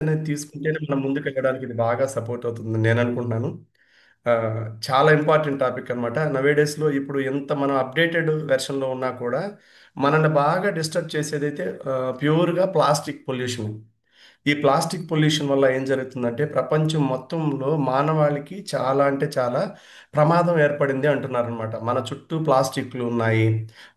అనేది తీసుకుంటేనే మనం ముందుకెళ్ళడానికి ఇది బాగా సపోర్ట్ అవుతుందని నేను అనుకుంటున్నాను. చాలా ఇంపార్టెంట్ టాపిక్ అనమాట. నవేడేస్లో ఇప్పుడు ఎంత మనం అప్డేటెడ్ వెర్షన్లో ఉన్నా కూడా మనల్ని బాగా డిస్టర్బ్ చేసేదైతే ప్యూర్గా ప్లాస్టిక్ పొల్యూషన్. ఈ ప్లాస్టిక్ పొల్యూషన్ వల్ల ఏం జరుగుతుందంటే ప్రపంచం మొత్తంలో మానవాళికి చాలా అంటే చాలా ప్రమాదం ఏర్పడింది అంటున్నారనమాట. మన చుట్టూ ప్లాస్టిక్లు ఉన్నాయి,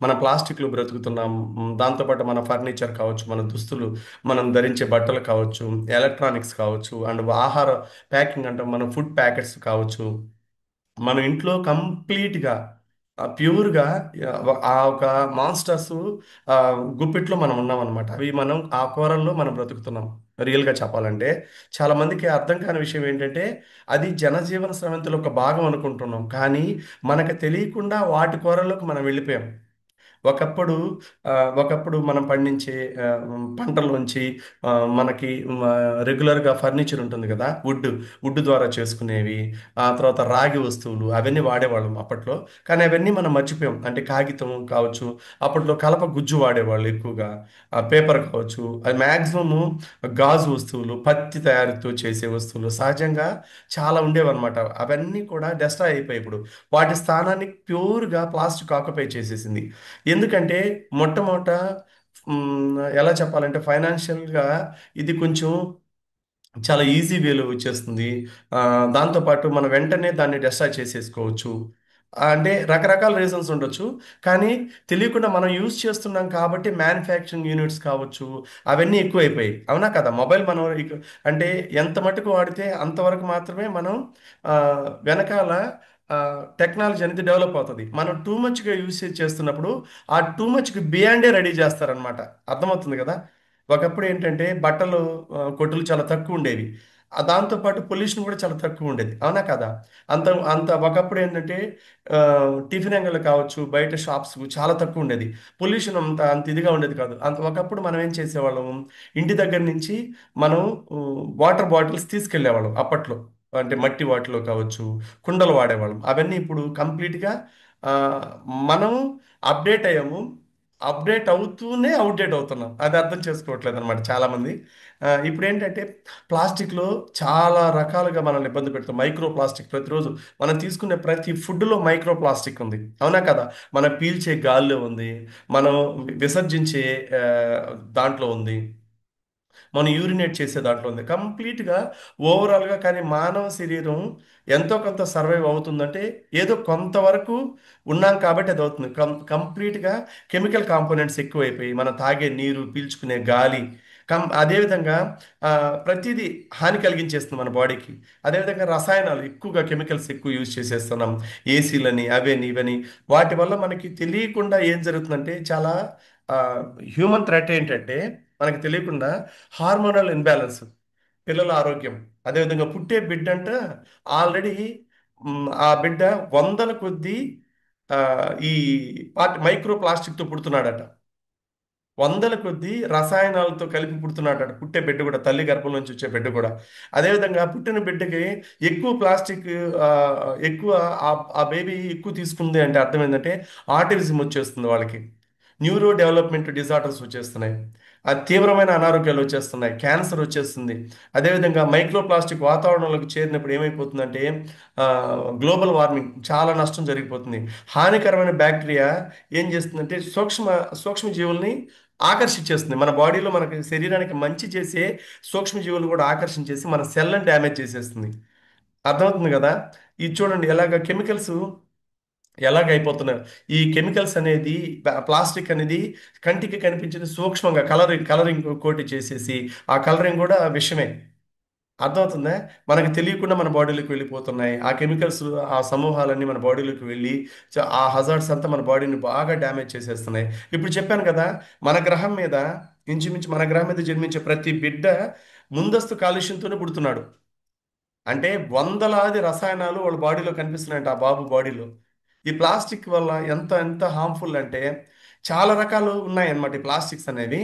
మన ప్లాస్టిక్లు బ్రతుకుతున్నాం. దాంతోపాటు మన ఫర్నిచర్ కావచ్చు, మన దుస్తులు, మనం ధరించే బట్టలు కావచ్చు, ఎలక్ట్రానిక్స్ కావచ్చు, అండ్ ఆహార ప్యాకింగ్ అంటే మన ఫుడ్ ప్యాకెట్స్ కావచ్చు, మన ఇంట్లో కంప్లీట్గా ప్యూర్గా ఆ ఒక మాన్స్టర్స్ గుప్పిట్లో మనం ఉన్నాం అనమాట. అవి మనం ఆ కూరల్లో మనం బ్రతుకుతున్నాం. రియల్గా చెప్పాలంటే చాలా మందికి అర్థం కాని విషయం ఏంటంటే అది జనజీవన స్రవంతిలో ఒక భాగం అనుకుంటున్నాం, కానీ మనకు తెలియకుండా వాటి కూరల్లోకి మనం వెళ్ళిపోయాం. ఒకప్పుడు ఆ, ఒకప్పుడు మనం పండించే పంటల్లోంచి మనకి రెగ్యులర్గా ఫర్నిచర్ ఉంటుంది కదా, వుడ్ ద్వారా చేసుకునేవి, ఆ తర్వాత రాగి వస్తువులు అవన్నీ వాడేవాళ్ళం అప్పట్లో. కానీ అవన్నీ మనం మర్చిపోయాం. అంటే కాగితం కావచ్చు, అప్పట్లో కలప గుజ్జు వాడేవాళ్ళు ఎక్కువగా, పేపర్ కావచ్చు, అది మ్యాక్సిమము గాజు వస్తువులు, పత్తి తయారీతో చేసే వస్తువులు సహజంగా చాలా ఉండేవన్నమాట. అవన్నీ కూడా డెస్ట్రాయ్ అయిపోయాయి ఇప్పుడు. వాటి స్థానాన్ని ప్యూర్గా ప్లాస్టిక్ ఆక్యుపై చేసేసింది. ఎందుకంటే మొట్టమొదట ఎలా చెప్పాలంటే ఫైనాన్షియల్గా ఇది కొంచెం చాలా ఈజీ వేలో వచ్చేస్తుంది. ఆ, దాంతోపాటు మనం వెంటనే దాన్ని డెస్ట్రాయ్ చేసేసుకోవచ్చు. అంటే రకరకాల రీజన్స్ ఉండొచ్చు, కానీ తెలియకుండా మనం యూజ్ చేస్తున్నాం కాబట్టి మ్యానుఫ్యాక్చరింగ్ యూనిట్స్ కావచ్చు, అవన్నీ ఎక్కువైపోయాయి. అవునా కదా? మొబైల్ మనం అంటే ఎంత మటుకు వాడితే అంతవరకు మాత్రమే మనం ఆ, వెనకాల టెక్నాలజీ అనేది డెవలప్ అవుతుంది. మనం టూ మచ్గా యూసేజ్ చేస్తున్నప్పుడు ఆ టూ మచ్కి బియాండే రెడీ చేస్తారనమాట. అర్థమవుతుంది కదా? ఒకప్పుడు ఏంటంటే బట్టలు కొట్టులు చాలా తక్కువ ఉండేవి. దాంతోపాటు పొల్యూషన్ కూడా చాలా తక్కువ ఉండేది. అవునా కదా? అంత అంత ఒకప్పుడు ఏంటంటే ఆ, టిఫిన్ అంగళ్ళు కావచ్చు, బయట షాప్స్ చాలా తక్కువ ఉండేది. పొల్యూషన్ అంత అంత ఇదిగా ఉండేది కాదు. అంత ఒకప్పుడు మనం ఏం చేసేవాళ్ళం, ఇంటి దగ్గర నుంచి మనం వాటర్ బాటిల్స్ తీసుకెళ్ళేవాళ్ళం అప్పట్లో. అంటే మట్టి వాటిలో కావచ్చు, కుండలు వాడేవాళ్ళం. అవన్నీ ఇప్పుడు కంప్లీట్గా ఆ, మనం అప్డేట్ అయ్యాము. అప్డేట్ అవుతూనే అవుట్డేట్ అవుతున్నాం. అది అర్థం చేసుకోవట్లేదు అనమాట చాలామంది. ఇప్పుడు ఏంటంటే ప్లాస్టిక్లో చాలా రకాలుగా మనల్ని ఇబ్బంది పెడుతుంది. మైక్రో ప్లాస్టిక్ ప్రతిరోజు మనం తీసుకునే ప్రతి ఫుడ్లో మైక్రో ప్లాస్టిక్ ఉంది. అవునా కదా? మనం పీల్చే గాల్లో ఉంది, మనం విసర్జించే ఆ, దాంట్లో ఉంది, మనం యూరినేట్ చేసే దాంట్లో ఉంది, కంప్లీట్గా ఓవరాల్గా. కానీ మానవ శరీరం ఎంతో కొంత సర్వైవ్ అవుతుందంటే ఏదో కొంతవరకు ఉన్నాం కాబట్టి అది అవుతుంది. కంప్లీట్గా కెమికల్ కాంపోనెంట్స్ ఎక్కువైపోయి మనం తాగే నీరు, పీల్చుకునే గాలి, అదేవిధంగా ప్రతిదీ హాని కలిగించేస్తుంది మన బాడీకి. అదేవిధంగా రసాయనాలు ఎక్కువగా, కెమికల్స్ ఎక్కువ యూజ్ చేసేస్తున్నాం. ఏసీలని అవని ఇవని. వాటి వల్ల మనకి తెలియకుండా ఏం జరుగుతుందంటే చాలా హ్యూమన్ థ్రెట్ ఏంటంటే మనకి తెలియకుండా హార్మోనల్ ఇన్బ్యాలెన్స్, పిల్లల ఆరోగ్యం, అదేవిధంగా పుట్టే బిడ్డ అంట ఆల్రెడీ ఆ బిడ్డ వందల కొద్దీ ఆ, ఈ మైక్రో ప్లాస్టిక్తో పుడుతున్నాడట. వందల కొద్దీ రసాయనాలతో కలిపి పుడుతున్నాడట పుట్టే బిడ్డ కూడా, తల్లి గర్భం నుంచి వచ్చే బిడ్డ కూడా. అదేవిధంగా పుట్టిన బిడ్డకి ఎక్కువ ప్లాస్టిక్, ఆ, ఎక్కువ ఆ బేబీ ఎక్కువ తీసుకుంది అంటే అర్థం ఏంటంటే ఆటిజం వచ్చేస్తుంది వాళ్ళకి, న్యూరో డెవలప్మెంట్ డిజార్డర్స్ వచ్చేస్తున్నాయి, ఆ తీవ్రమైన అనారోగ్యాలు వచ్చేస్తున్నాయి, క్యాన్సర్ వచ్చేస్తుంది. అదేవిధంగా మైక్రో ప్లాస్టిక్ వాతావరణంలోకి చేరినప్పుడు ఏమైపోతుందంటే గ్లోబల్ వార్మింగ్, చాలా నష్టం జరిగిపోతుంది. హానికరమైన బ్యాక్టీరియా ఏం చేస్తుందంటే సూక్ష్మజీవుల్ని ఆకర్షించేస్తుంది. మన బాడీలో మనకి శరీరానికి మంచి చేసే సూక్ష్మజీవులు కూడా ఆకర్షించేసి మన సెల్ని డ్యామేజ్ చేసేస్తుంది. అర్థమవుతుంది కదా? ఇది చూడండి ఎలాగ కెమికల్స్ ఎలాగైపోతున్నారు. ఈ కెమికల్స్ అనేది, ప్లాస్టిక్ అనేది కంటికి కనిపించేది సూక్ష్మంగా కలరింగ్ కోటి చేసేసి ఆ కలరింగ్ కూడా విషమే. అర్థమవుతుందా? మనకు తెలియకుండా మన బాడీలోకి వెళ్ళిపోతున్నాయి ఆ కెమికల్స్. ఆ సమూహాలన్నీ మన బాడీలోకి వెళ్ళి ఆ హజార్డ్స్ అంతా మన బాడీని బాగా డ్యామేజ్ చేసేస్తున్నాయి. ఇప్పుడు చెప్పాను కదా, మన గ్రహం మీద ఇంచుమించు మన గ్రహం మీద జన్మించే ప్రతి బిడ్డ ముందస్తు కాలుష్యంతోనే పుడుతున్నాడు. అంటే వందలాది రసాయనాలు వాళ్ళ బాడీలో కనిపిస్తున్నాయంట ఆ బాబు బాడీలో. ఈ ప్లాస్టిక్ వల్ల ఎంత ఎంత హార్మ్ఫుల్ అంటే చాలా రకాలు ఉన్నాయన్నమాట. ఈ ప్లాస్టిక్స్ అనేవి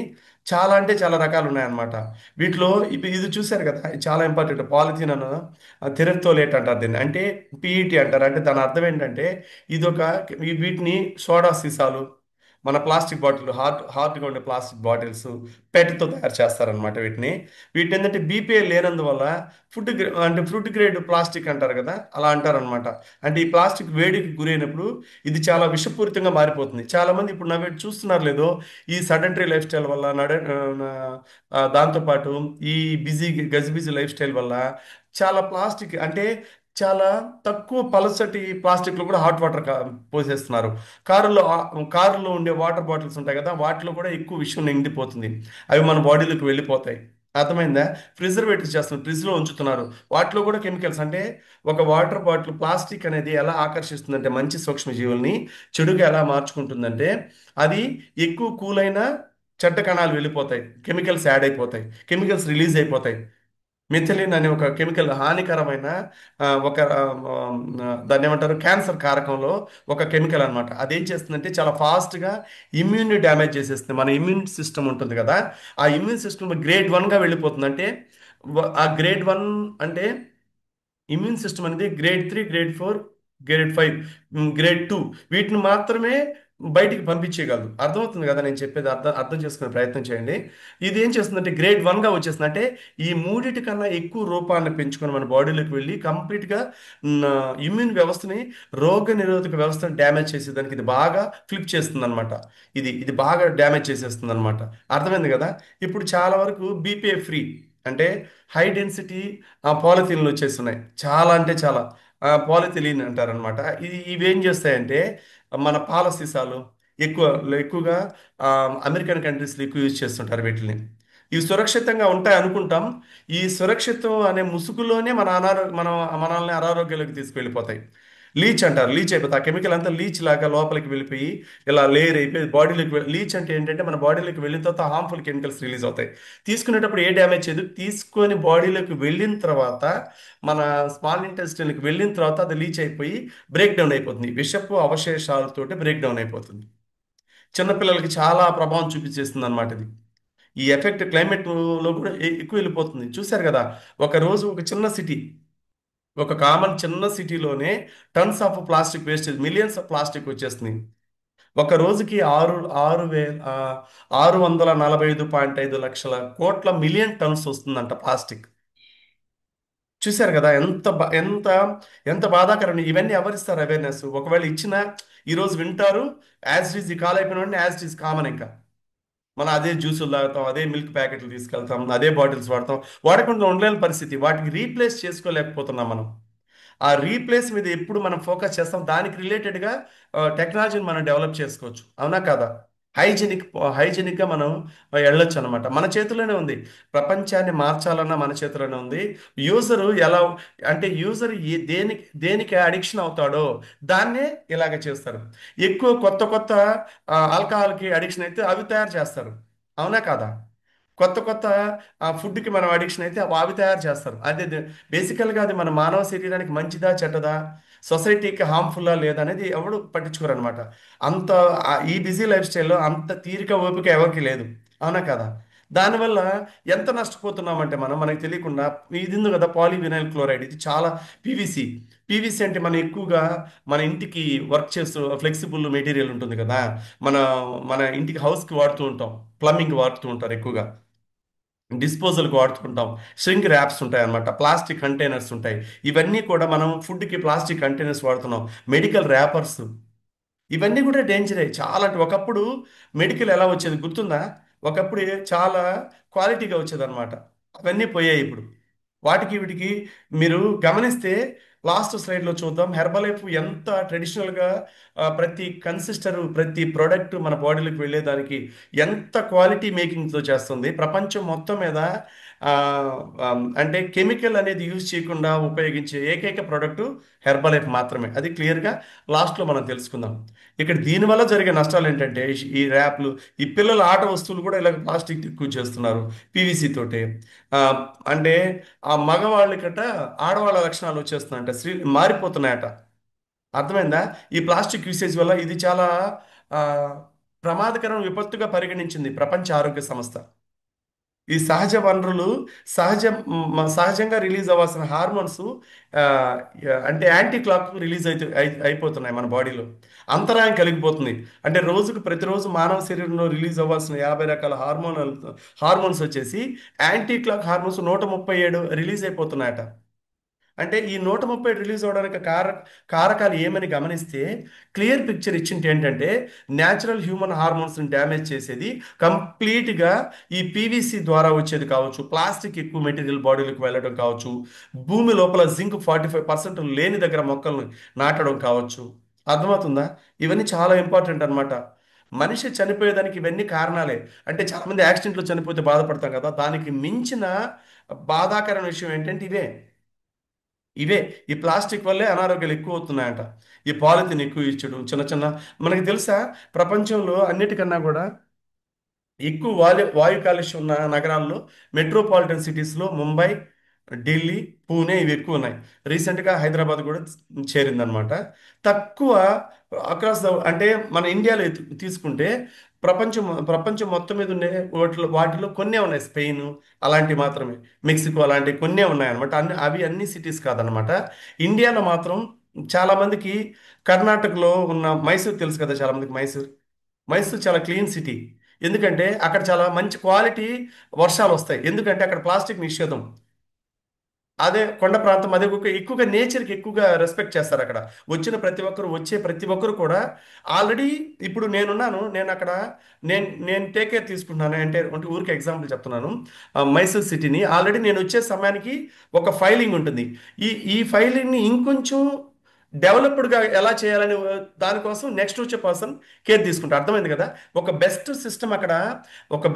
చాలా అంటే చాలా రకాలు ఉన్నాయన్నమాట. వీటిలో ఇది చూశారు కదా, ఇది చాలా ఇంపార్టెంట్. పాలిథిన్ అన్న తెరఫ్తోలేట్ అంటారు దీన్ని, అంటే పిఈటి అంటారు. అంటే దాని అర్థం ఏంటంటే ఇది ఒక వీటిని సోడా సీసాలు, మన ప్లాస్టిక్ బాటిల్ హార్డ్గా ఉండే ప్లాస్టిక్ బాటిల్స్ పెట్తో తయారు చేస్తారనమాట వీటిని. వీటి ఏంటంటే బీపీఏ లేనందువల్ల అంటే ఫుడ్ గ్రేడ్ ప్లాస్టిక్ అంటారు కదా, అలా అంటారనమాట. అంటే ఈ ప్లాస్టిక్ వేడికి గురైనప్పుడు ఇది చాలా విషపూరితంగా మారిపోతుంది. చాలా మంది ఇప్పుడు నవ్వు చూస్తున్నారు లేదో, ఈ సడెంటరీ లైఫ్ స్టైల్ వల్ల దాంతోపాటు ఈ గజిబిజీ లైఫ్ స్టైల్ వల్ల చాలా ప్లాస్టిక్ అంటే చాలా తక్కువ పలసటి ప్లాస్టిక్లో కూడా హాట్ వాటర్ పోసేస్తున్నారు. కారులో ఉండే వాటర్ బాటిల్స్ ఉంటాయి కదా, వాటిలో కూడా ఎక్కువ విషయం నిండిపోతుంది. అవి మన బాడీలోకి వెళ్ళిపోతాయి. అర్థమైందా? ప్రిజర్వేటివ్స్ చేస్తున్నారు, ఫ్రిడ్జ్లో ఉంచుతున్నారు. వాటిలో కూడా కెమికల్స్. అంటే ఒక వాటర్ బాటిల్ ప్లాస్టిక్ అనేది ఎలా ఆకర్షిస్తుందంటే మంచి సూక్ష్మజీవుల్ని, చెడుగా ఎలా మార్చుకుంటుందంటే అది ఎక్కువ కూల్ అయినా చెడ్డ కణాలు వెళ్ళిపోతాయి, కెమికల్స్ యాడ్ అయిపోతాయి, కెమికల్స్ రిలీజ్ అయిపోతాయి. మిథిలిన్ అనే ఒక కెమికల్ హానికరమైన ఒక దాన్ని ఏమంటారు, క్యాన్సర్ కారకంలో ఒక కెమికల్ అన్నమాట. అదేం చేస్తుందంటే చాలా ఫాస్ట్గా ఇమ్యూన్ని డ్యామేజ్ చేసేస్తుంది. మన ఇమ్యూన్ సిస్టమ్ ఉంటుంది కదా, ఆ ఇమ్యూన్ సిస్టమ్ గ్రేడ్ 1గా వెళ్ళిపోతుంది. అంటే ఆ గ్రేడ్ 1 అంటే ఇమ్యూన్ సిస్టమ్ అనేది గ్రేడ్ 3, గ్రేడ్ 4, గ్రేడ్ 5, గ్రేడ్ 2 వీటిని మాత్రమే బయటికి పంపించేయగలదు. అర్థమవుతుంది కదా నేను చెప్పేది? అర్థం అర్థం చేసుకునే ప్రయత్నం చేయండి. ఇది ఏం చేస్తుందంటే గ్రేడ్ 1గా వచ్చేస్తుంది. అంటే ఈ మూడిటి కన్నా ఎక్కువ రూపాన్ని పెంచుకొని మన బాడీలోకి వెళ్ళి కంప్లీట్గా ఇమ్యూన్ వ్యవస్థని, రోగ నిరోధక వ్యవస్థని డ్యామేజ్ చేసేదానికి ఇది బాగా ఫ్లిప్ చేస్తుంది అనమాట. ఇది బాగా డ్యామేజ్ చేసేస్తుంది అనమాట. అర్థమైంది కదా? ఇప్పుడు చాలా వరకు బీపీఏ ఫ్రీ అంటే హై డెన్సిటీ పాలిథిన్లు వచ్చేస్తున్నాయి. చాలా అంటే చాలా పాలిథిలిన్ అంటారనమాట. ఇవేం చేస్తాయంటే మన పాల సీసాలు ఎక్కువ ఎక్కువగా ఆ, అమెరికన్ కంట్రీస్లో ఎక్కువ యూజ్ చేస్తుంటారు వీటిని. ఇవి సురక్షితంగా ఉంటాయి అనుకుంటాం. ఈ సురక్షితం అనే ముసుగులోనే మనల్ని అనారోగ్యాలకు తీసుకెళ్ళిపోతాయి. లీచ్ అంటారు, లీచ్ అయిపోతుంది. ఆ కెమికల్ అంతా లీచ్ లాగా లోపలికి వెళ్ళిపోయి ఇలా లేయర్ అయిపోయి బాడీలోకి లీచ్ అంటే ఏంటంటే మన బాడీలోకి వెళ్ళిన తర్వాత హార్మ్ఫుల్ కెమికల్స్ రిలీజ్ అవుతాయి. తీసుకునేటప్పుడు ఏ డ్యామేజ్ చేయదు. తీసుకొని బాడీలోకి వెళ్ళిన తర్వాత మన స్మాల్ ఇంటెస్టైన్కి వెళ్ళిన తర్వాత అది లీచ్ అయిపోయి బ్రేక్ డౌన్ అయిపోతుంది. విషపు అవశేషాలతోటి బ్రేక్ డౌన్ అయిపోతుంది. చిన్నపిల్లలకి చాలా ప్రభావం చూపించేస్తుంది అనమాట ఇది. ఈ ఎఫెక్ట్ క్లైమేట్లో కూడా ఎక్కువ వెళ్ళిపోతుంది. చూశారు కదా, ఒక రోజు ఒక చిన్న సిటీ, ఒక కామన్ చిన్న సిటీలోనే tons of plastic wastage, millions of plastic వచ్చేస్తుంది. ఒక రోజుకి 645 లక్షల కోట్ల మిలియన్ టన్స్ వస్తుందంట ప్లాస్టిక్. చూశారు కదా, ఎంత బాధాకరం. ఇవన్నీ ఎవరిస్తారు అవేర్నెస్? ఒకవేళ ఇచ్చినా ఈరోజు వింటారు, యాజ్ ఇట్ ఈజ్ ఈ కాల్ అయిపోయిన వెంటనే యాజ్ ఇట్ ఈజ్ కామన్ ఇంకా. మనం అదే జ్యూసులు తాగుతాం, అదే మిల్క్ ప్యాకెట్లు తీసుకెళ్తాం, అదే బాటిల్స్ వాడతాం. వాడకుండా ఉండలేని పరిస్థితి. వాటికి రీప్లేస్ చేసుకోలేకపోతున్నాం మనం. ఆ రీప్లేస్ మీద ఎప్పుడు మనం ఫోకస్ చేస్తాం, దానికి రిలేటెడ్గా టెక్నాలజీని మనం డెవలప్ చేసుకోవచ్చు. అవునా కదా? హైజెనిక్ హైజెనిక్గా మనం వెళ్ళొచ్చు అనమాట. మన చేతిలోనే ఉంది. ప్రపంచాన్ని మార్చాలన్నా మన చేతిలోనే ఉంది. యూజరు ఎలా అంటే యూజర్ దేనికి దేనికి అడిక్షన్ అవుతాడో దాన్నే ఇలాగ చేస్తారు. ఎక్కువ కొత్త కొత్త ఆల్కహాల్కి అడిక్షన్ అయితే అవి తయారు చేస్తారు. అవునా కాదా? కొత్త కొత్త ఫుడ్కి మనం అడిక్షన్ అయితే అవి తయారు చేస్తారు. బేసికల్గా అది మన మానవ శరీరానికి మంచిదా చెడ్డదా, సొసైటీకి హార్మ్ఫుల్లా లేదా అనేది ఎవడు పట్టించుకోరు అనమాట. అంత ఈ బిజీ లైఫ్ స్టైల్లో అంత తీరిక ఓపిక ఎవరికి లేదు. అవునా కదా? దానివల్ల ఎంత నష్టపోతున్నామంటే మనకు తెలియకుండా ఇది ఉంది కదా, పాలీవినైల్ క్లోరైడ్. ఇది చాలా పీవీసీ. పీవీసీ అంటే మనం ఎక్కువగా మన ఇంటికి వర్క్ చేస్తూ ఫ్లెక్సిబుల్ మెటీరియల్ ఉంటుంది కదా, మన మన ఇంటికి హౌస్కి వాడుతూ ఉంటాం, ప్లంబింగ్ వాడుతూ ఉంటారు ఎక్కువగా, డిస్పోజల్కి వాడుతుంటాం. ష్రింక్ ర్యాప్స్ ఉంటాయి అన్నమాట, ప్లాస్టిక్ కంటైనర్స్ ఉంటాయి. ఇవన్నీ కూడా మనం ఫుడ్కి ప్లాస్టిక్ కంటైనర్స్ వాడుతున్నాం. మెడికల్ ర్యాపర్స్, ఇవన్నీ కూడా డేంజరే చాలా. అంటే ఒకప్పుడు మెడికల్ ఎలా వచ్చేది గుర్తుందా? ఒకప్పుడు చాలా క్వాలిటీగా వచ్చేది అనమాట. అవన్నీ పోయాయి ఇప్పుడు. వాటికి వీటికి మీరు గమనిస్తే లాస్ట్ స్లైడ్లో చూద్దాం. హెర్బలైఫ్ ఎంత ట్రెడిషనల్గా ప్రతి కన్సిస్టర్, ప్రతి ప్రోడక్ట్ మన బాడీలోకి వెళ్ళేదానికి ఎంత క్వాలిటీ మేకింగ్తో చేస్తుంది. ప్రపంచం మొత్తం మీద ఆ, అంటే కెమికల్ అనేది యూజ్ చేయకుండా ఉపయోగించే ఏకైక ప్రోడక్ట్ హెర్బలైఫ్ మాత్రమే. అది క్లియర్గా లాస్ట్లో మనం తెలుసుకుందాం. ఇక్కడ దీనివల్ల జరిగే నష్టాలు ఏంటంటే ఈ ర్యాప్లు, ఈ పిల్లల ఆట వస్తువులు కూడా ఇలా ప్లాస్టిక్ ఎక్కువ చేస్తున్నారు పీవీసీ తోటి. ఆ, అంటే ఆ మగవాళ్ళకట ఆడవాళ్ళ లక్షణాలు వచ్చేస్తున్నాయంట, మారిపోతున్నాయట. అర్థమైందా? ఈ ప్లాస్టిక్ యూసేజ్ వల్ల ఇది చాలా ఆ, ప్రమాదకరం, విపత్తుగా పరిగణించింది ప్రపంచ ఆరోగ్య సంస్థ. ఈ సహజ వనరులు సహజ సహజంగా రిలీజ్ అవ్వాల్సిన హార్మోన్స్ అంటే యాంటీ క్లాక్ రిలీజ్ అయిపోతున్నాయి మన బాడీలో. అంతరాయం కలిగిపోతుంది. అంటే రోజుకు ప్రతిరోజు మానవ శరీరంలో రిలీజ్ అవ్వాల్సిన 50 రకాల హార్మోన్స్ వచ్చేసి యాంటీ క్లాక్ హార్మోన్స్ 137 రిలీజ్ అయిపోతున్నాయట. అంటే ఈ 130 రిలీజ్ అవడానికి కారకాలు ఏమని గమనిస్తే క్లియర్ పిక్చర్ ఇచ్చింది ఏంటంటే న్యాచురల్ హ్యూమన్ హార్మోన్స్ని డ్యామేజ్ చేసేది కంప్లీట్గా ఈ పీవీసీ ద్వారా వచ్చేది కావచ్చు, ప్లాస్టిక్ ఎక్కువ మెటీరియల్ బాడీలోకి వెళ్ళడం కావచ్చు, భూమి లోపల జింక్ 45% లేని దగ్గర మొక్కలను నాటడం కావచ్చు. అర్థమవుతుందా? ఇవన్నీ చాలా ఇంపార్టెంట్ అన్నమాట. మనిషి చనిపోయేదానికి ఇవన్నీ కారణాలే. అంటే చాలామంది యాక్సిడెంట్లో చనిపోతే బాధపడతాం కదా, దానికి మించిన బాధాకరమైన విషయం ఏంటంటే ఇవే ఈ ప్లాస్టిక్ వల్లే అనారోగ్యాలు ఎక్కువ అవుతున్నాయంట. ఈ పాలిథిన్ ఎక్కువ ఇచ్చడం చిన్న చిన్న, మనకి తెలుసా, ప్రపంచంలో అన్నిటికన్నా కూడా ఎక్కువ వాయు కాలుష్యం ఉన్న నగరాల్లో మెట్రోపాలిటన్ సిటీస్లో ముంబై, ఢిల్లీ, పూణే ఇవి ఎక్కువ ఉన్నాయి. రీసెంట్గా హైదరాబాద్ కూడా చేరిందనమాట. తక్కువ అక్రాస్ ద, అంటే మన ఇండియాలో తీసుకుంటే ప్రపంచం మొత్తం మీద ఉండే వాటిలో కొన్నే ఉన్నాయి. స్పెయిన్ అలాంటివి మాత్రమే, మెక్సికో అలాంటివి కొన్నే ఉన్నాయి అనమాట. అవి అన్ని సిటీస్ కాదనమాట. ఇండియాలో మాత్రం చాలా మందికి కర్ణాటకలో ఉన్న మైసూర్ తెలుసు కదా, చాలా మందికి మైసూర్ చాలా క్లీన్ సిటీ. ఎందుకంటే అక్కడ చాలా మంచి క్వాలిటీ వర్షాలు వస్తాయి. ఎందుకంటే అక్కడ ప్లాస్టిక్ నిషేధం. అదే కొండ ప్రాంతం, అదే ఎక్కువగా నేచర్కి ఎక్కువగా రెస్పెక్ట్ చేస్తారు అక్కడ. వచ్చే ప్రతి ఒక్కరు కూడా ఆల్రెడీ, ఇప్పుడు నేను అక్కడ నేను టేక్ కేర్ తీసుకుంటున్నాను అంటే ఊరికి ఎగ్జాంపుల్ చెప్తున్నాను. మైసూర్ సిటీని ఆల్రెడీ నేను వచ్చే సమయానికి ఒక ఫైలింగ్ ఉంటుంది. ఈ ఫైలింగ్ని ఇంకొంచెం డెవలప్డ్గా ఎలా చేయాలని దానికోసం నెక్స్ట్ వచ్చే పర్సన్ కేర్ తీసుకుంటారు. అర్థమైంది కదా? ఒక బెస్ట్ సిస్టమ్ అక్కడ, ఒక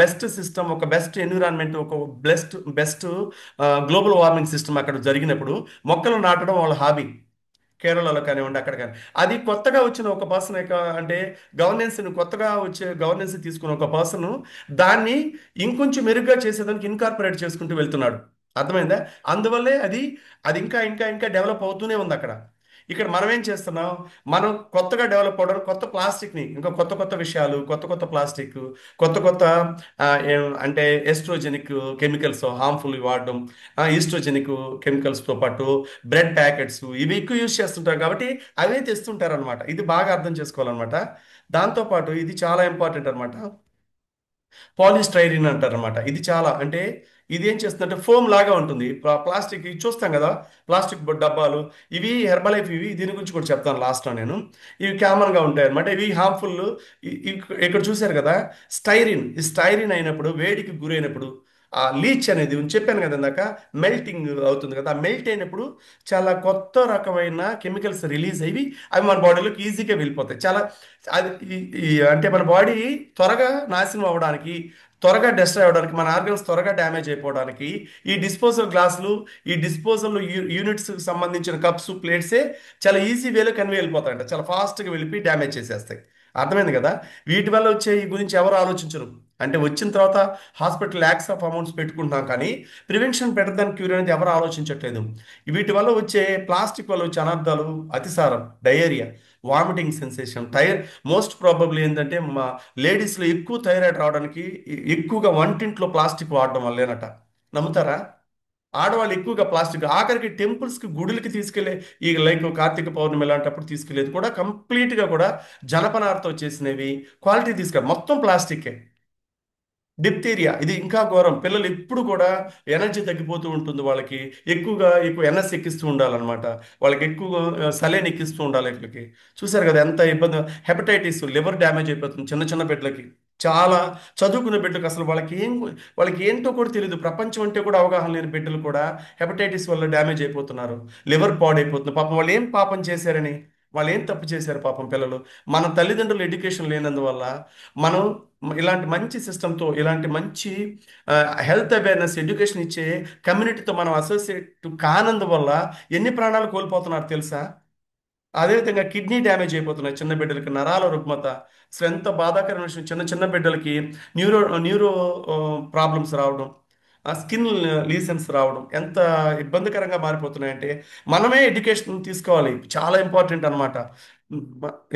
బెస్ట్ ఎన్విరాన్మెంట్, ఒక బెస్ట్ గ్లోబల్ వార్మింగ్ సిస్టమ్ అక్కడ జరిగినప్పుడు మొక్కలు నాటడం వాళ్ళ హాబీ. కేరళలో కానివ్వండి, అక్కడ కానీ అది కొత్తగా వచ్చిన ఒక పర్సన్ అంటే కొత్తగా వచ్చే గవర్నెన్స్ తీసుకున్న ఒక పర్సన్ దాన్ని ఇంకొంచెం మెరుగ్గా చేసేదానికి ఇన్కార్పొరేట్ చేసుకుంటూ వెళ్తున్నాడు. అర్థమైందా? అందువల్లే అది ఇంకా ఇంకా ఇంకా డెవలప్ అవుతూనే ఉంది అక్కడ. ఇక్కడ మనం ఏం చేస్తున్నాం? మనం కొత్తగా డెవలప్ అవడానికి కొత్త ప్లాస్టిక్ని, ఇంకా కొత్త కొత్త విషయాలు, కొత్త కొత్త ప్లాస్టిక్, కొత్త కొత్త అంటే ఎస్ట్రోజెనిక్ కెమికల్స్ హార్మ్ఫుల్ వాడడం, ఈస్ట్రోజెనిక్ కెమికల్స్తో పాటు బ్రెడ్ ప్యాకెట్స్ ఇవి ఎక్కువ యూజ్ చేస్తుంటారు కాబట్టి అవే తెస్తుంటారు అనమాట. ఇది బాగా అర్థం చేసుకోవాలన్నమాట. దాంతోపాటు ఇది చాలా ఇంపార్టెంట్ అనమాట. పాలిస్టైరిన్ అంటారు అనమాట. ఇది చాలా అంటే ఇది ఏం చేస్తుందంటే ఫోమ్ లాగా ఉంటుంది. ప్లాస్టిక్ ఇవి చూస్తాం కదా, ప్లాస్టిక్ డబ్బాలు, ఇవి హెర్బలైఫ్, ఇవి దీని గురించి కూడా చెప్తాను లాస్ట్లో నేను. ఇవి కామన్గా ఉంటాయి అనమాట. ఇవి హార్మ్ఫుల్. ఇక్కడ చూశారు కదా, ఈ స్టైరిన్ అయినప్పుడు, వేడికి గురైనప్పుడు ఆ లీచ్ అనేది చెప్పాను కదా ఇందాక, మెల్టింగ్ అవుతుంది కదా, ఆ మెల్ట్ అయినప్పుడు చాలా కొత్త రకమైన కెమికల్స్ రిలీజ్ అయ్యి అవి మన బాడీలోకి ఈజీగా వెళ్ళిపోతాయి. చాలా అది అంటే మన బాడీ త్వరగా నాశనం అవ్వడానికి, త్వరగా డెస్ట్రాయ్ అవ్వడానికి, మన ఆర్గన్స్ త్వరగా డ్యామేజ్ అయిపోవడానికి ఈ డిస్పోజల్ గ్లాసులు, ఈ డిస్పోజల్ యూనిట్స్ సంబంధించిన కప్స్, ప్లేట్సే చాలా ఈజీ వేలో కన్వే వెళ్ళిపోతాయంట. చాలా ఫాస్ట్గా వెళ్ళిపోయి డ్యామేజ్ చేసేస్తాయి. అర్థమైంది కదా? వీటి వల్ల వచ్చే ఈ గురించి ఎవరు ఆలోచించరు. అంటే వచ్చిన తర్వాత హాస్పిటల్ ల్యాక్స్ ఆఫ్ అమౌంట్స్ పెట్టుకుంటున్నాం కానీ ప్రివెన్షన్ బెటర్ దాన్ క్యూర్ అనేది ఎవరు ఆలోచించట్లేదు. వీటి వల్ల వచ్చే ప్లాస్టిక్ వల్ల వచ్చే అనర్థాలు అతిసారం, diarrhoea, vomiting sensation, most probably ఏంటంటే మా లేడీస్లో ఎక్కువ థైరాయిడ్ రావడానికి ఎక్కువగా వంటింట్లో ప్లాస్టిక్ వాడడం వల్లేనట. నమ్ముతారా? ఆడవాళ్ళు ఎక్కువగా ప్లాస్టిక్, ఆఖరికి టెంపుల్స్కి, గుడులకి తీసుకెళ్లే ఈ లైక్ కార్తీక పౌర్ణమి ఇలాంటప్పుడు తీసుకెళ్లేది కూడా కంప్లీట్గా కూడా జనపనారతో చేసినవి, క్వాలిటీ తీసుకెళ్ళి మొత్తం ప్లాస్టికే. డిప్తీరియా ఇది ఇంకా ఘోరం. పిల్లలు ఎప్పుడు కూడా ఎనర్జీ తగ్గిపోతూ ఉంటుంది వాళ్ళకి. ఎక్కువ ఎనర్జీ ఎక్కిస్తూ ఉండాలన్నమాట. వాళ్ళకి ఎక్కువ సలైన్ ఎక్కిస్తూ ఉండాలి వీళ్ళకి. చూసారు కదా ఎంత ఇబ్బంది. హెపటైటిస్, లివర్ డ్యామేజ్ అయిపోతుంది చిన్న చిన్న బిడ్డలకి. చాలా చదువుకునే బిడ్డలకు అసలు వాళ్ళకి ఏంటో కూడా తెలియదు. ప్రపంచం అంటే కూడా అవగాహన లేని బిడ్డలు కూడా హెపటైటిస్ వల్ల డ్యామేజ్ అయిపోతున్నారు. లివర్ పాడైపోతుంది. పాపం వాళ్ళు ఏం పాపం చేశారని, వాళ్ళు ఏం తప్పు చేశారు పాపం పిల్లలు? మన తల్లిదండ్రులు ఎడ్యుకేషన్ లేనందువల్ల మనం ఇలాంటి మంచి సిస్టంతో, ఇలాంటి మంచి హెల్త్ అవేర్నెస్ ఎడ్యుకేషన్ ఇచ్చే కమ్యూనిటీతో మనం అసోసియేట్ కానందువల్ల ఎన్ని ప్రాణాలు కోల్పోతున్నారు తెలుసా? అదేవిధంగా కిడ్నీ డ్యామేజ్ అయిపోతున్నాయి చిన్న బిడ్డలకి, నరాల రుగ్మత. అసలు ఎంత బాధాకరమైన విషయం. చిన్న చిన్న బిడ్డలకి న్యూరో న్యూరో ప్రాబ్లమ్స్ రావడం, స్కిన్ లీసన్స్ రావడం ఎంత ఇబ్బందికరంగా మారిపోతున్నాయంటే మనమే ఎడ్యుకేషన్ తీసుకోవాలి, చాలా ఇంపార్టెంట్ అనమాట.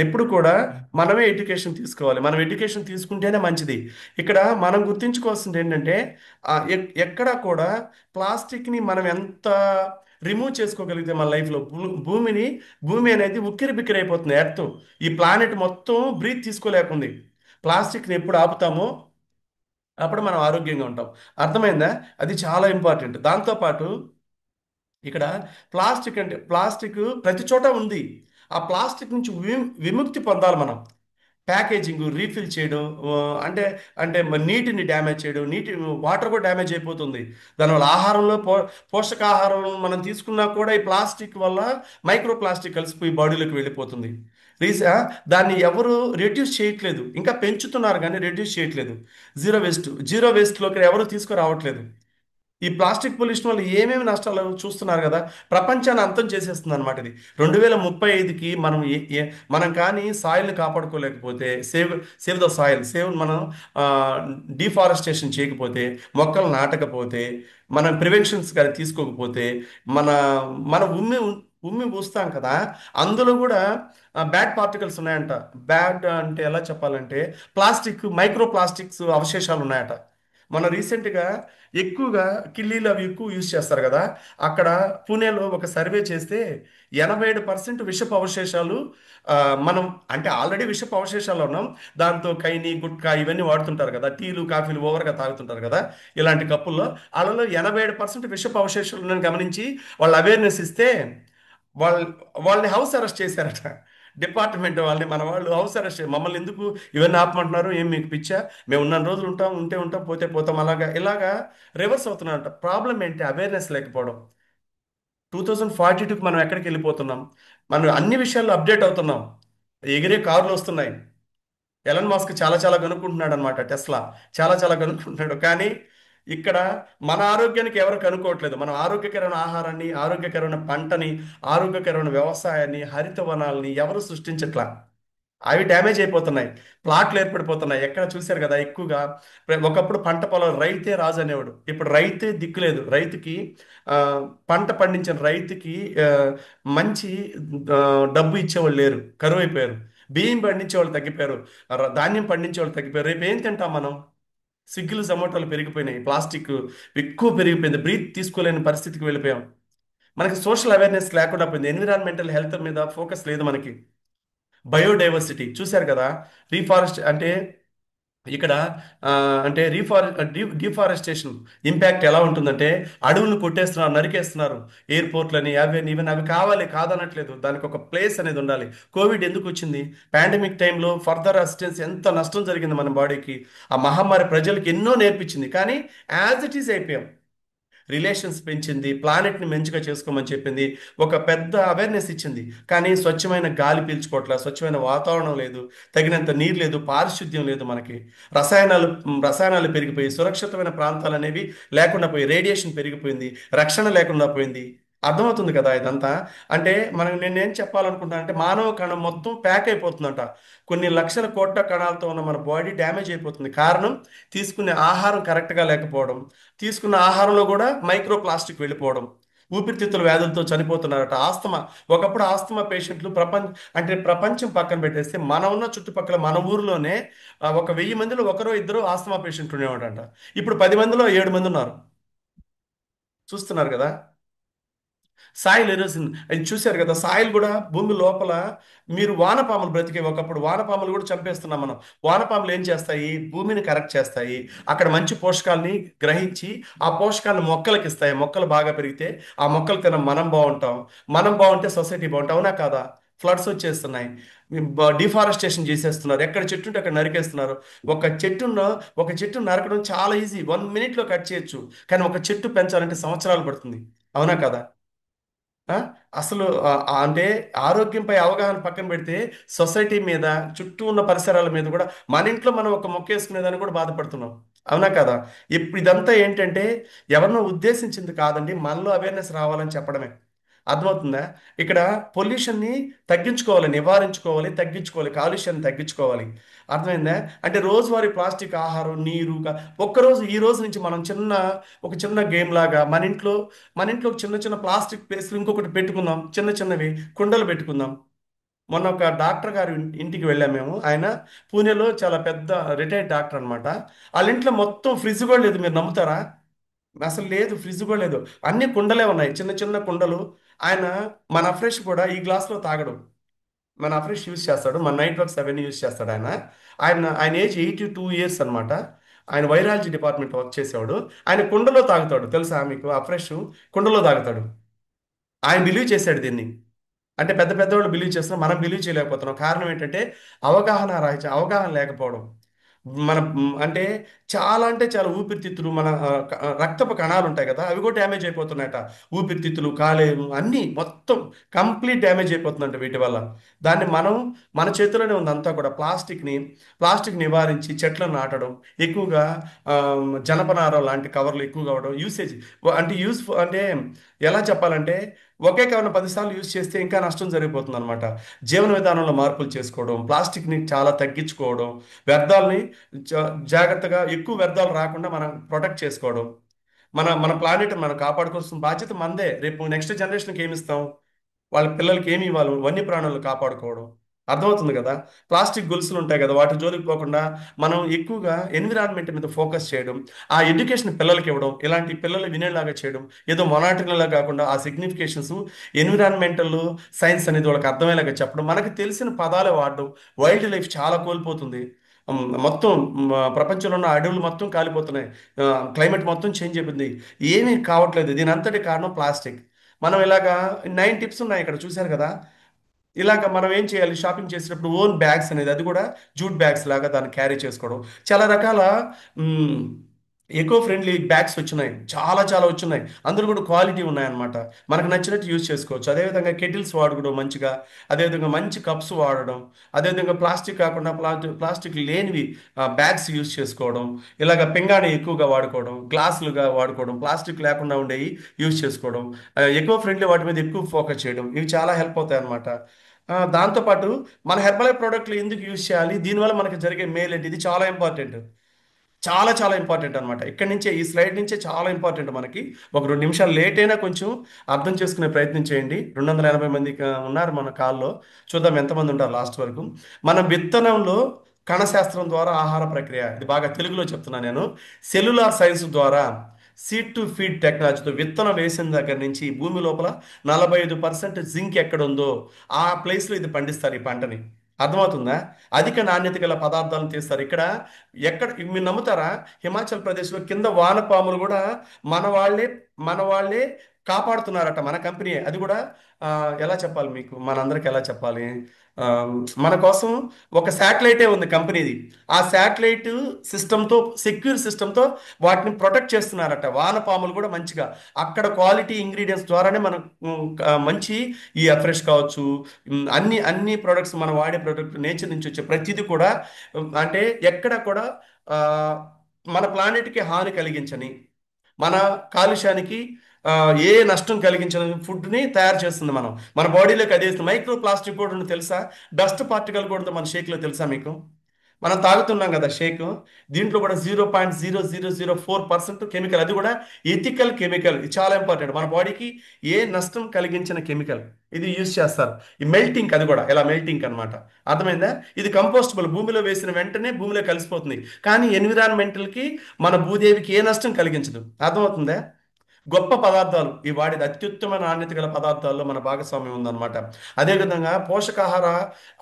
ఎప్పుడు కూడా మనమే ఎడ్యుకేషన్ తీసుకోవాలి, మనం ఎడ్యుకేషన్ తీసుకుంటేనే మంచిది. ఇక్కడ మనం గుర్తుంచుకోవాల్సింది ఏంటంటే ఎక్కడా కూడా ప్లాస్టిక్ని మనం ఎంత రిమూవ్ చేసుకోగలిగితే మన లైఫ్లో భూమి అనేది ఉక్కిరి బిక్కిరి అయిపోతుంది. ఎర్త్, ఈ ప్లానెట్ మొత్తం బ్రీత్ తీసుకోలేకుంది. ప్లాస్టిక్ని ఎప్పుడు ఆపుతామో అప్పుడు మనం ఆరోగ్యంగా ఉంటాం. అర్థమైందా? అది చాలా ఇంపార్టెంట్. దాంతోపాటు ఇక్కడ ప్లాస్టిక్ ప్రతి చోట ఉంది. ఆ ప్లాస్టిక్ నుంచి విముక్తి పొందాలి మనం. ప్యాకేజింగ్ రీఫిల్ చేయడం, అంటే నీటిని డ్యామేజ్ చేయడం, వాటర్ కూడా డ్యామేజ్ అయిపోతుంది. దానివల్ల ఆహారంలో పోషకాహారం మనం తీసుకున్నా కూడా ఈ ప్లాస్టిక్ వల్ల మైక్రో ప్లాస్టిక్ కలిసిపోయి బాడీలోకి వెళ్ళిపోతుంది. రీసా దాన్ని ఎవరు రెడ్యూస్ చేయట్లేదు, ఇంకా పెంచుతున్నారు కానీ రెడ్యూస్ చేయట్లేదు. జీరో వేస్ట్లోకి ఎవరు తీసుకురావట్లేదు. ఈ ప్లాస్టిక్ పొల్యూషన్ వల్ల ఏమేమి నష్టాలు చూస్తున్నారు కదా. ప్రపంచాన్ని అంతం చేసేస్తుంది అనమాట ఇది. 2035కి మనం కానీ సాయిల్ని కాపాడుకోలేకపోతే, సేవ్ ద సాయిల్, మనం డిఫారెస్టేషన్ చేయకపోతే, మొక్కలు నాటకపోతే, మనం ప్రివెన్షన్స్ కానీ తీసుకోకపోతే, మన మన ఉమ్మి పూస్తాం కదా, అందులో కూడా బ్యాడ్ పార్టికల్స్ ఉన్నాయంట. బ్యాడ్ అంటే ఎలా చెప్పాలంటే మైక్రో ప్లాస్టిక్స్ అవశేషాలు ఉన్నాయట. మన రీసెంట్గా ఎక్కువగా కిళ్ళీలు అవి ఎక్కువ యూజ్ చేస్తారు కదా. అక్కడ పూణేలో ఒక సర్వే చేస్తే 87% విషపు అవశేషాలు, ఆ, మనం అంటే ఆల్రెడీ విషపు అవశేషాలు ఉన్నాం. దాంతో కైని గుట్కా ఇవన్నీ వాడుతుంటారు కదా, టీలు కాఫీలు ఓవర్గా తాగుతుంటారు కదా ఇలాంటి కప్పుల్లో. వాళ్ళలో 87% విషపు అవశేషాలు ఉన్నాయని గమనించి వాళ్ళు అవేర్నెస్ ఇస్తే వాళ్ళ వాళ్ళని హౌస్ అరెస్ట్ చేశారట. డిపార్ట్మెంట్ వాళ్ళని, మన వాళ్ళు హౌస్ అరెస్ట్ మమ్మల్ని ఎందుకు ఇవన్నీ ఆపమంటున్నారు, ఏం మీకు పిచ్చా, మేము ఉన్న రోజులు ఉంటాం, ఉంటే ఉంటాం, పోతే పోతాం, ఇలాగా రివర్స్ అవుతున్నారంట. ప్రాబ్లం ఏంటి? అవేర్నెస్ లేకపోవడం. 2042కి మనం ఎక్కడికి వెళ్ళిపోతున్నాం? మనం అన్ని విషయాల్లో అప్డేట్ అవుతున్నాం. ఎగిరే కార్లు వస్తున్నాయి. ఎలన్ మాస్క్ చాలా చాలా కనుక్కుంటున్నాడు అనమాట, టెస్లా చాలా చాలా కనుక్కుంటున్నాడు. కానీ ఇక్కడ మన ఆరోగ్యానికి ఎవరు కనుక్కోవట్లేదు. మనం ఆరోగ్యకరమైన ఆహారాన్ని, ఆరోగ్యకరమైన పంటని, ఆరోగ్యకరమైన వ్యవసాయాన్ని, హరిత వనాల్ని ఎవరు సృష్టించట్లా. అవి డ్యామేజ్ అయిపోతున్నాయి. ప్లాట్లు ఏర్పడిపోతున్నాయి. ఎక్కడ చూశారు కదా ఎక్కువగా. ఒకప్పుడు పంట పొలం రైతే రాజు అనేవాడు. ఇప్పుడు రైతే దిక్కులేదు. రైతుకి ఆ, పంట పండించిన రైతుకి ఆ, మంచి ఆ, డబ్బు ఇచ్చేవాళ్ళు లేరు, కరువు అయిపోయారు. బియ్యం పండించేవాళ్ళు తగ్గిపోయారు. ధాన్యం పండించేవాళ్ళు తగ్గిపోయారు. రేపు ఏం తింటాం మనం? స్విగ్గీలు జొమాటోలు పెరిగిపోయినాయి. ప్లాస్టిక్ ఎక్కువ పెరిగిపోయింది. బ్రీత్ తీసుకోలేని పరిస్థితికి వెళ్ళిపోయాం. మనకి సోషల్ అవేర్నెస్ లేకుండా పోయింది. ఎన్విరాన్మెంటల్ హెల్త్ మీద ఫోకస్ లేదు మనకి. బయోడైవర్సిటీ చూశారు కదా. రీఫారెస్ట్ అంటే ఇక్కడ ఆ, అంటే డిఫారెస్టేషన్ ఇంపాక్ట్ ఎలా ఉంటుందంటే అడవులను కొట్టేస్తున్నారు, నరికేస్తున్నారు. ఎయిర్పోర్ట్లని అవి ఇవన్నీ అవి కావాలి, కాదనట్లేదు. దానికి ఒక ప్లేస్ అనేది ఉండాలి. కోవిడ్ ఎందుకు వచ్చింది? పాండమిక్ టైంలో ఫర్దర్ అసిస్టెన్స్ ఎంత నష్టం జరిగింది మన బాడీకి. ఆ మహమ్మారి ప్రజలకు ఎన్నో నేర్పించింది, కానీ యాజ్ ఇట్ ఈస్ అయిపోయాం. రిలేషన్స్ పెంచింది, ప్లానెట్ని మంచిగా చేసుకోమని చెప్పింది, ఒక పెద్ద అవేర్నెస్ ఇచ్చింది. కానీ స్వచ్ఛమైన గాలి పీల్చుకోవట్ల, స్వచ్ఛమైన వాతావరణం లేదు, తగినంత నీరు లేదు, పారిశుద్ధ్యం లేదు మనకి. రసాయనాలు పెరిగిపోయి సురక్షితమైన ప్రాంతాలు అనేవి లేకుండా పోయి, రేడియేషన్ పెరిగిపోయింది, రక్షణ లేకుండా పోయింది. అర్థమవుతుంది కదా ఇదంతా. అంటే నేనేం చెప్పాలనుకుంటున్నాను అంటే మానవ కణం మొత్తం ప్యాక్ అయిపోతుందంట. కొన్ని లక్షల కోట్ల కణాలతో ఉన్న మన బాడీ డ్యామేజ్ అయిపోతుంది. కారణం తీసుకునే ఆహారం కరెక్ట్గా లేకపోవడం, తీసుకున్న ఆహారంలో కూడా మైక్రో ప్లాస్టిక్ వెళ్ళిపోవడం, ఊపిరితిత్తుల వ్యాధులతో చనిపోతున్నారట. ఆస్తమా, ఒకప్పుడు ఆస్తమా పేషెంట్లు ప్రపంచం పక్కన పెట్టేస్తే మన ఉన్న చుట్టుపక్కల మన ఊరిలోనే ఒక 1000 మందిలో ఒకరో ఇద్దరు ఆస్తమా పేషెంట్లు ఉండేవాడంట. ఇప్పుడు 10 మందిలో 7 మంది ఉన్నారు. చూస్తున్నారు కదా. సాయిల్ ఎరోజన్ అది చూశారు కదా. సాయిల్ కూడా భూమి లోపల మీరు వానపాములు బ్రతికే, ఒకప్పుడు వానపాములు కూడా చంపేస్తున్నాం మనం. వానపాములు ఏం చేస్తాయి? భూమిని కరెక్ట్ చేస్తాయి. అక్కడ మంచి పోషకాలని గ్రహించి ఆ పోషకాలను మొక్కలకి ఇస్తాయి. మొక్కలు బాగా పెరిగితే ఆ మొక్కలు తిన మనం బాగుంటాం. మనం బాగుంటే సొసైటీ బాగుంటాం. అవునా కాదా? ఫ్లడ్స్ వచ్చేస్తున్నాయి. డిఫారెస్టేషన్ చేసేస్తున్నారు. ఎక్కడ చెట్టు ఉంటే అక్కడ నరికేస్తున్నారు. ఒక చెట్టును నరకడం చాలా ఈజీ, 1 మినిట్లో కట్ చేయొచ్చు. కానీ ఒక చెట్టు పెంచాలంటే సంవత్సరాలు పడుతుంది. అవునా కదా? ఆ? అసలు అంటే ఆరోగ్యంపై అవగాహన పక్కన పెడితే సొసైటీ మీద, చుట్టూ ఉన్న పరిసరాల మీద కూడా, మన ఇంట్లో మనం ఒక మొక్క వేసుకునేదాన్ని కూడా బాధపడుతున్నాం. అవునా కదా? ఇప్పుడు ఇదంతా ఏంటంటే ఎవరినో ఉద్దేశించింది కాదండి, మనలో అవేర్నెస్ రావాలని చెప్పడమే. అర్థమవుతుందా? ఇక్కడ పొల్యూషన్ని తగ్గించుకోవాలి, నివారించుకోవాలి, తగ్గించుకోవాలి, కాలుష్యాన్ని తగ్గించుకోవాలి. అర్థమైందా? అంటే రోజువారీ ప్లాస్టిక్ ఆహారం, నీరు ఒక్కరోజు ఈ రోజు నుంచి మనం ఒక చిన్న గేమ్ లాగా మన ఇంట్లో చిన్న చిన్న ప్లాస్టిక్ ప్లేస్లు ఇంకొకటి పెట్టుకుందాం, చిన్న చిన్నవి కుండలు పెట్టుకుందాం. మొన్న ఒక డాక్టర్ గారి ఇంటికి వెళ్ళాము మేము. ఆయన పూణేలో చాలా పెద్ద రిటైర్డ్ డాక్టర్ అనమాట. వాళ్ళ ఇంట్లో మొత్తం ఫ్రిడ్జ్ కూడా లేదు, మీరు నమ్ముతారా? అసలు లేదు, ఫ్రిడ్జ్ కూడా లేదు. అన్ని కుండలే ఉన్నాయి, చిన్న చిన్న కుండలు. ఆయన మన ఫ్రెష్ కూడా ఈ గ్లాస్లో తాగడు. మన ఫ్రెష్ యూస్ చేస్తాడు, మన నైట్ వర్క్స్ అవన్నీ యూస్ చేస్తాడు ఆయన. ఆయన ఏజ్ 82 ఇయర్స్ అనమాట. ఆయన వైరాలజీ డిపార్ట్మెంట్ వర్క్ చేసేవాడు. ఆయన కుండలో తాగుతాడు, తెలుసా మీకు? ఆ ఫ్రెష్ కుండలో తాగుతాడు. ఆయన బిలీవ్ చేశాడు దీన్ని. అంటే పెద్ద పెద్దవాళ్ళు బిలీవ్ చేస్తున్నాం, మనం బిలీవ్ చేయలేకపోతున్నాం. కారణం ఏంటంటే అవగాహన లేకపోవడం. అంటే అంటే చాలా ఊపిరితిత్తులు, మన రక్తపు కణాలు ఉంటాయి కదా, అవి కూడా డ్యామేజ్ అయిపోతున్నాయట. ఊపిరితిత్తులు, కాలేయం అన్నీ మొత్తం కంప్లీట్ డ్యామేజ్ అయిపోతుందంట వీటి వల్ల. దాన్ని మన చేతిలోనే ఉంది అంతా కూడా. ప్లాస్టిక్ నివారించి చెట్లను నాటడం, ఎక్కువగా ఆ, జనపనార లాంటి కవర్లు ఎక్కువగా అవడం, యూసేజ్ అంటే అంటే ఎలా చెప్పాలంటే, ఒకే కవర్ను 10 సార్లు యూజ్ చేస్తే ఇంకా నష్టం జరిగిపోతుంది అనమాట. జీవన విధానంలో మార్పులు చేసుకోవడం, ప్లాస్టిక్ని చాలా తగ్గించుకోవడం, వ్యర్థాలని జాగ్రత్తగా, ఎక్కువ వ్యర్థాలు రాకుండా మనం ప్రొటెక్ట్ చేసుకోవడం. మన ప్లానెట్ మనం కాపాడుకోవాల్సిన బాధ్యత మనదే. రేపు నెక్స్ట్ జనరేషన్కి ఏమి ఇస్తాం? వాళ్ళ పిల్లలకి ఏమి ఇవ్వాలి? వన్యప్రాణులు కాపాడుకోవడం. అర్థమవుతుంది కదా? ప్లాస్టిక్ గొలుసులు ఉంటాయి కదా, వాటి జోలికి పోకుండా మనం ఎక్కువగా ఎన్విరాన్మెంట్ మీద ఫోకస్ చేయడం, ఆ ఎడ్యుకేషన్ పిల్లలకి ఇవ్వడం, ఇలాంటి పిల్లలు వినేలాగా చేయడం. ఏదో మొనాటనలా కాకుండా ఆ సిగ్నిఫికేషన్స్, ఎన్విరాన్మెంటల్ సైన్స్ అనేది వాళ్ళకి అర్థమయ్యేలాగా చెప్పడం, మనకి తెలిసిన పదాలే వాడడం. వైల్డ్ లైఫ్ చాలా కోల్పోతుంది. మొత్తం ప్రపంచంలో ఉన్న అడవులు మొత్తం కాలిపోతున్నాయి. క్లైమేట్ మొత్తం చేంజ్ అయిపోయింది. ఏమీ కావట్లేదు. దీని అంతటి కారణం ప్లాస్టిక్. మనం ఇలాగా 9 టిప్స్ ఉన్నాయి ఇక్కడ, చూశారు కదా? ఇలాగ మనం ఏం చేయాలి? షాపింగ్ చేసేటప్పుడు ఓన్ బ్యాగ్స్ అనేది, అది కూడా జూట్ బ్యాగ్స్ లాగా దాన్ని క్యారీ చేసుకోవడం. చాలా రకాల ఎకో ఫ్రెండ్లీ బ్యాగ్స్ వచ్చినాయి, చాలా చాలా వచ్చినాయి. అందులో కూడా క్వాలిటీ ఉన్నాయన్నమాట. మనకు నచ్చినట్టు యూజ్ చేసుకోవచ్చు. అదేవిధంగా కెటిల్స్ వాడుకోవడం మంచిగా, అదేవిధంగా మంచి కప్స్ వాడడం, అదేవిధంగా ప్లాస్టిక్ కాకుండా ప్లాస్టిక్ లేనివి బ్యాగ్స్ యూజ్ చేసుకోవడం, ఇలాగ పింగాణి ఎక్కువగా వాడుకోవడం, గ్లాసులుగా వాడుకోవడం, ప్లాస్టిక్ లేకుండా ఉండేవి యూజ్ చేసుకోవడం, ఎకో ఫ్రెండ్లీ వాటి మీద ఎక్కువ ఫోకస్ చేయడం, ఇవి చాలా హెల్ప్ అవుతాయి అన్నమాట. దాంతోపాటు మన హెర్బలైఫ్ ప్రోడక్ట్లు ఎందుకు యూజ్ చేయాలి, దీనివల్ల మనకి జరిగే మేలు ఏంటి, ఇది చాలా ఇంపార్టెంట్. చాలా చాలా ఇంపార్టెంట్ అనమాట. ఇక్కడి నుంచే, ఈ స్లైడ్ నుంచే చాలా ఇంపార్టెంట్ మనకి. ఒక 2 నిమిషాలు లేట్ అయినా కొంచెం అర్థం చేసుకునే ప్రయత్నం చేయండి. 280 మంది ఉన్నారు మన కాల్లో. చూద్దాం ఎంతమంది ఉంటారు లాస్ట్ వరకు. మన విత్తనంలో కణశాస్త్రం ద్వారా ఆహార ప్రక్రియ, ఇది బాగా తెలుగులో చెప్తున్నా నేను. సెల్యులార్ సైన్స్ ద్వారా సీడ్ టు ఫీడ్ టెక్నాలజీతో విత్తనం వేసిన దగ్గర నుంచి భూమి లోపల 45% జింక్ ఎక్కడ ఉందో ఆ ప్లేస్లో ఇది పండిస్తారు ఈ పంటని. అర్థమవుతుందా? అధిక నాణ్యత గల పదార్థాలను తీస్తారు ఇక్కడ. మీరు నమ్ముతారా? హిమాచల్ ప్రదేశ్లో కింద వానపాములు కూడా మన వాళ్ళే మన వాళ్ళే కాపాడుతున్నారట, మన కంపెనీ. అది కూడా ఆ, ఎలా చెప్పాలి మీకు, మనందరికి ఎలా చెప్పాలి? ఆ, మన కోసం ఒక శాటిలైటే ఉంది కంపెనీది. ఆ శాటిలైట్ సిస్టంతో, సెక్యూర్ సిస్టంతో వాటిని ప్రొటెక్ట్ చేస్తున్నారట. వానపాములు కూడా మంచిగా అక్కడ క్వాలిటీ ఇంగ్రీడియంట్స్ ద్వారానే మనం మంచి ఈ ఫ్రెష్ కావచ్చు, అన్ని అన్ని ప్రొడక్ట్స్, మనం వాడే ప్రొడక్ట్ నేచర్ నుంచి వచ్చే ప్రతిదీ కూడా అంటే ఎక్కడ కూడా ఆ, మన ప్లానెట్కి హాని కలిగించని, మన కాలుష్యానికి ఏ నష్టం కలిగించిన ఫుడ్ని తయారు చేస్తుంది. మన బాడీలోకి అదే మైక్రో ప్లాస్టిక్ కూడా ఉంది, తెలుసా? డస్ట్ పార్టికల్ కూడా ఉంది మన షేక్లో, తెలుసా మీకు? మనం తాగుతున్నాం కదా షేక్, దీంట్లో కూడా 0.0004% కెమికల్, అది కూడా ఎథికల్ కెమికల్. ఇది చాలా ఇంపార్టెంట్. మన బాడీకి ఏ నష్టం కలిగించిన కెమికల్ ఇది యూజ్ చేస్తారు. ఈ మెల్టింగ్, అది కూడా ఎలా మెల్టింగ్ అన్నమాట. అర్థమైందా? ఇది కంపోస్టబుల్, భూమిలో వేసిన వెంటనే భూమిలో కలిసిపోతుంది. కానీ ఎన్విరాన్మెంటల్కి, మన భూదేవికి ఏ నష్టం కలిగించదు. అర్థమవుతుందా? గొప్ప పదార్థాలు, ఈ వాడిది అత్యుత్తమ నాణ్యత గల పదార్థాల్లో మన భాగస్వామ్యం ఉందన్నమాట. అదేవిధంగా పోషకాహార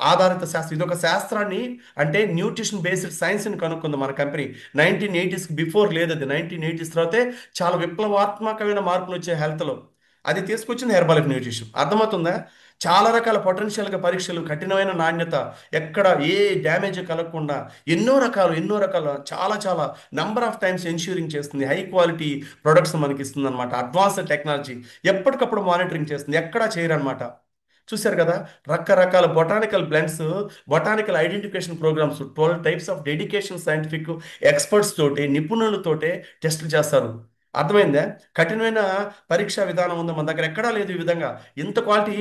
ఆధారిత శాస్త్రం, ఇది ఒక శాస్త్రాన్ని, అంటే న్యూట్రిషన్ బేస్డ్ సైన్స్ని కనుక్కుంది మన కంపెనీ. 1980s బిఫోర్ లేదు అది. 1980s తర్వాతే చాలా విప్లవాత్మకమైన మార్పులు వచ్చాయి హెల్త్లో. అది తీసుకొచ్చింది హెర్బల్ న్యూట్రిషన్. అర్థమవుతుందా? చాలా రకాల పొటెన్షియల్గా పరీక్షలు, కఠినమైన నాణ్యత, ఎక్కడ ఏ డ్యామేజ్ కలగకుండా, ఎన్నో రకాల చాలా చాలా నంబర్ ఆఫ్ టైమ్స్ ఎన్ష్యూరింగ్ చేస్తుంది. హై క్వాలిటీ ప్రొడక్ట్స్ మనకి ఇస్తుంది అనమాట. అడ్వాన్స్డ్ టెక్నాలజీ, ఎప్పటికప్పుడు మానిటరింగ్ చేస్తుంది, ఎక్కడా చేయరనమాట. చూశారు కదా? రకరకాల botanical blends, botanical identification programmes, 12 types of dedication scientific experts తోటి, నిపుణులతోటే టెస్టులు చేస్తారు. అర్థమైందా? కఠినమైన పరీక్షా విధానం ఉంది మన దగ్గర, ఎక్కడా లేదు ఈ విధంగా. ఇంత క్వాలిటీ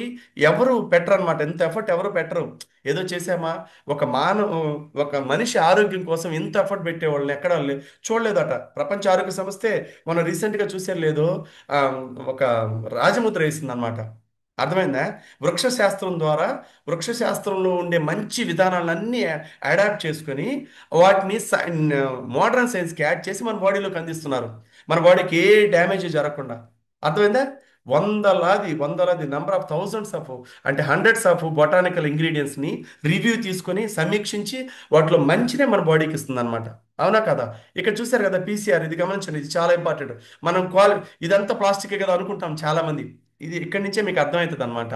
ఎవరు పెట్టరు అనమాట, ఇంత ఎఫర్ట్ ఎవరు పెట్టరు. ఏదో చేసామా, ఒక మానవ ఒక మనిషి ఆరోగ్యం కోసం ఇంత ఎఫర్ట్ పెట్టే వాళ్ళని ఎక్కడా చూడలేదట. ప్రపంచ ఆరోగ్య సంస్థే మనం రీసెంట్గా చూసే లేదు, ఆ, ఒక రాజముద్ర వేసింది అనమాట. అర్థమైందా? వృక్షశాస్త్రం ద్వారా, వృక్షశాస్త్రంలో ఉండే మంచి విధానాలన్నీ అడాప్ట్ చేసుకొని వాటిని మోడర్న్ సైన్స్కి యాడ్ చేసి మన బాడీలోకి అందిస్తున్నారు, మన బాడీకి ఏ డ్యామేజ్ జరగకుండా. అర్థమైందా? వందలాది నంబర్ ఆఫ్ థౌజండ్స్ ఆఫ్, అంటే హండ్రెడ్స్ ఆఫ్ బొటానికల్ ఇంగ్రీడియంట్స్ని రివ్యూ తీసుకొని సమీక్షించి వాటిలో మంచినే మన బాడీకి ఇస్తుంది అనమాట. అవునా కదా? ఇక్కడ చూశారు కదా పీసీఆర్, ఇది గమనించండి, ఇది చాలా ఇంపార్టెంట్. మనం ఇదంతా ప్లాస్టికే కదా అనుకుంటాం చాలా మంది. ఇది ఇక్కడి నుంచే మీకు అర్థమవుతుంది అనమాట.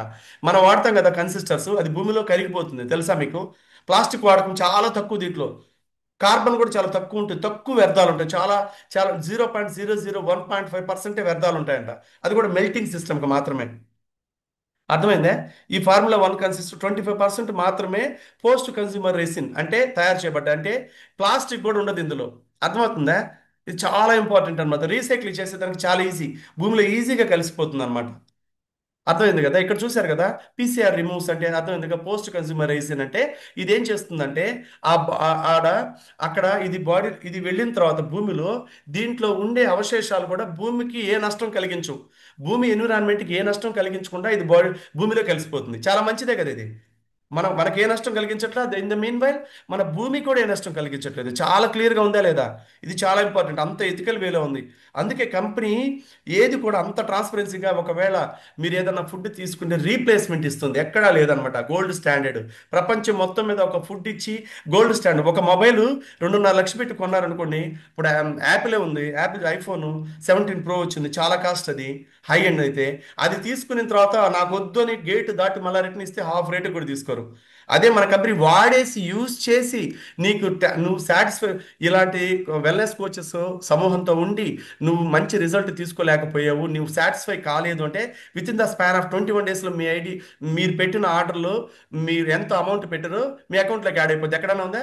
మనం వాడతాం కదా కన్సిస్టర్స్, అది భూమిలో కరిగిపోతుంది తెలుసా మీకు? ప్లాస్టిక్ వాడకం చాలా తక్కువ దీంట్లో. కార్బన్ కూడా చాలా తక్కువ ఉంటుంది, తక్కువ వ్యర్థాలు ఉంటాయి, చాలా చాలా 0.001.5% వ్యర్థాలు ఉంటాయంట. అది కూడా మెల్టింగ్ సిస్టమ్కి మాత్రమే. అర్థమైందే? ఈ ఫార్ములా 1 కన్సిస్ట్ 25% మాత్రమే పోస్ట్ కన్స్యూమర్ రెసిన్, అంటే తయారు చేయబడ్డ, అంటే ప్లాస్టిక్ కూడా ఉండదు ఇందులో. అర్థమవుతుందా? ఇది చాలా ఇంపార్టెంట్ అనమాట. రీసైకిల్ చేసేదానికి చాలా ఈజీ, భూమిలో ఈజీగా కలిసిపోతుంది అనమాట. అర్థమైంది కదా? ఇక్కడ చూశారు కదా, పీసీఆర్ రిమూవ్స్ అంటే అర్థమైంది కదా, పోస్ట్ కన్స్యూమర్ రైజిన్ అంటే ఇదేం చేస్తుందంటే ఆడ అక్కడ ఇది బాడీ, ఇది వెళ్ళిన తర్వాత భూమిలో దీంట్లో ఉండే అవశేషాలు కూడా భూమికి ఏ నష్టం కలిగించవు. భూమి ఎన్విరాన్మెంట్కి ఏ నష్టం కలిగించకుండా ఇది భూమిలో కలిసిపోతుంది. చాలా మంచిదే కదా ఇది. మనకి ఏ నష్టం కలిగించట్లేదు, ఇన్ ద మీన్ వైల్ మన భూమి కూడా ఏ నష్టం కలిగించట్లేదు. చాలా క్లియర్గా ఉందా లేదా? ఇది చాలా ఇంపార్టెంట్, అంత ఎథికల్ వేలో ఉంది. అందుకే కంపెనీ ఏది కూడా అంత ట్రాన్స్పరెన్సీగా, ఒకవేళ మీరు ఏదైనా ఫుడ్ తీసుకుంటే రీప్లేస్మెంట్ ఇస్తుంది, ఎక్కడా లేదనమాట. గోల్డ్ స్టాండర్డ్, ప్రపంచం మొత్తం మీద ఒక ఫుడ్ ఇచ్చి గోల్డ్ స్టాండర్డ్. ఒక మొబైల్ 2.5 లక్షలు పెట్టి కొన్నారనుకోండి, ఇప్పుడు యాపిలే ఉంది, యాపిల్ ఐఫోన్ 17 Pro వచ్చింది, చాలా కాస్ట్ అది, హై ఎండ్ అయితే. అది తీసుకున్న తర్వాత నాకు వద్దు అని గేట్ దాటి మళ్ళీ రిటర్న్ ఇస్తే హాఫ్ రేట్ కూడా తీసుకోరు. అదే మన కంపెనీ వాడేసి యూజ్ చేసి నీకు నువ్వు సాటిస్ఫై, ఇలాంటి వెల్నెస్ కోచెస్ సమూహంతో ఉండి నువ్వు మంచి రిజల్ట్ తీసుకోలేకపోయావు, నువ్వు సాటిస్ఫై కాలేదు అంటే, within the span of 21 daysలో మీ ఐడి, మీరు పెట్టిన ఆర్డర్లో మీరు ఎంత అమౌంట్ పెట్టారో మీ అకౌంట్లోకి యాడ్ అయిపోద్ది. ఎక్కడైనా ఉందా?